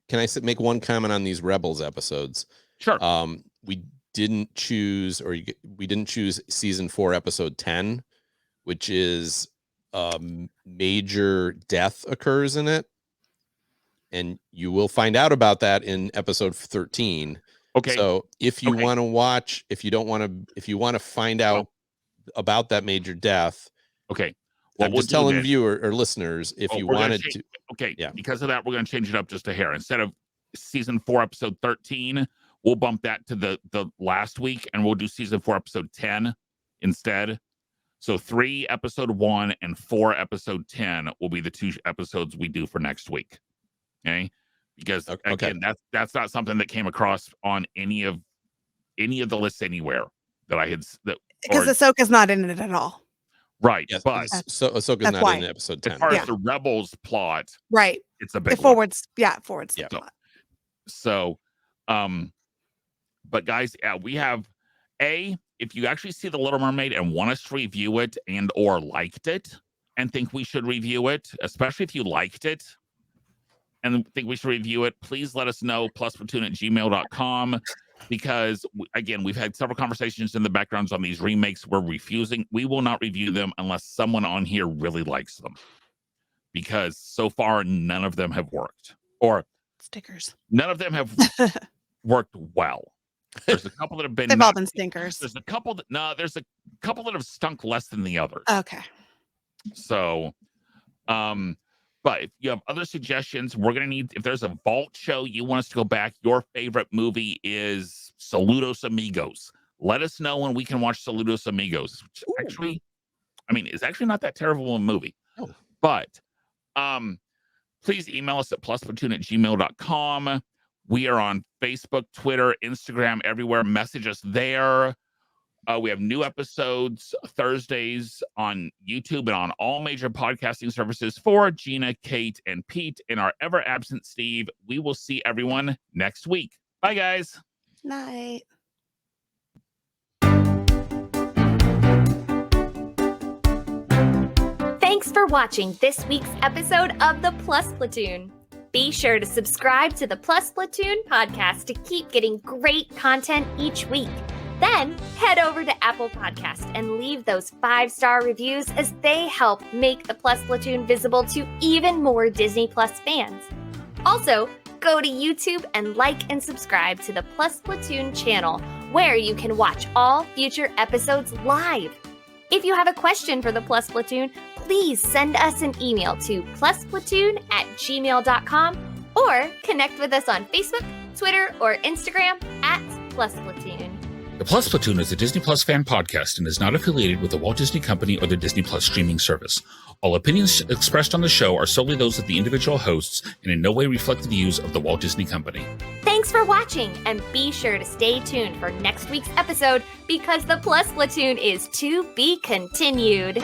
can I make one comment on these Rebels episodes? Sure. We didn't choose season 4, episode 10, which is major death occurs in it, and you will find out about that in episode 13. Okay. So if you want to watch, if you want to find out about that major death, okay. Well, I'm just telling viewer or listeners, if you wanted to. Okay. Yeah. Because of that, we're going to change it up just a hair. Instead of season 4, episode 13, we'll bump that to the last week, and we'll do season 4, episode 10 instead. So 3, episode 1, and 4, episode 10 will be the 2 episodes we do for next week. Okay. Because again, that's not something that came across on any of the lists anywhere that I had. Because Ahsoka's not in it at all. Right. Yes, but so Ahsoka's not in episode 10. As far as the Rebels plot, right, it's a big forwards plot. So, but guys, we have if you actually see The Little Mermaid and want us to review it and or liked it and think we should review it, especially if you liked it and think we should review it, please let us know, plusplatoon@gmail.com, because again, we've had several conversations in the backgrounds on these remakes. We will not review them unless someone on here really likes them, because so far none of them have worked, or stickers. None of them have worked well. There's a couple that have been. They've all been stinkers. There's a couple that have stunk less than the others. Okay. So, but if you have other suggestions, we're going to need, if there's a vault show you want us to go back, your favorite movie is Saludos Amigos. Let us know when we can watch Saludos Amigos, which actually, is actually not that terrible a movie. Oh. But please email us at plusplatoon@gmail.com. We are on Facebook, Twitter, Instagram, everywhere. Message us there. We have new episodes Thursdays on YouTube and on all major podcasting services for Gina, Kate, and Pete, and our ever-absent Steve. We will see everyone next week. Bye, guys. Night. Thanks for watching this week's episode of the Plus Platoon. Be sure to subscribe to the Plus Platoon podcast to keep getting great content each week. Then head over to Apple Podcast and leave those 5-star reviews, as they help make the Plus Platoon visible to even more Disney Plus fans. Also, go to YouTube and like and subscribe to the Plus Platoon channel, where you can watch all future episodes live. If you have a question for the Plus Platoon, please send us an email to plusplatoon@gmail.com or connect with us on Facebook, Twitter, or Instagram @plusplatoon. The Plus Platoon is a Disney Plus fan podcast and is not affiliated with the Walt Disney Company or the Disney Plus streaming service. All opinions expressed on the show are solely those of the individual hosts and in no way reflect the views of the Walt Disney Company. Thanks for watching, and be sure to stay tuned for next week's episode, because the Plus Platoon is to be continued.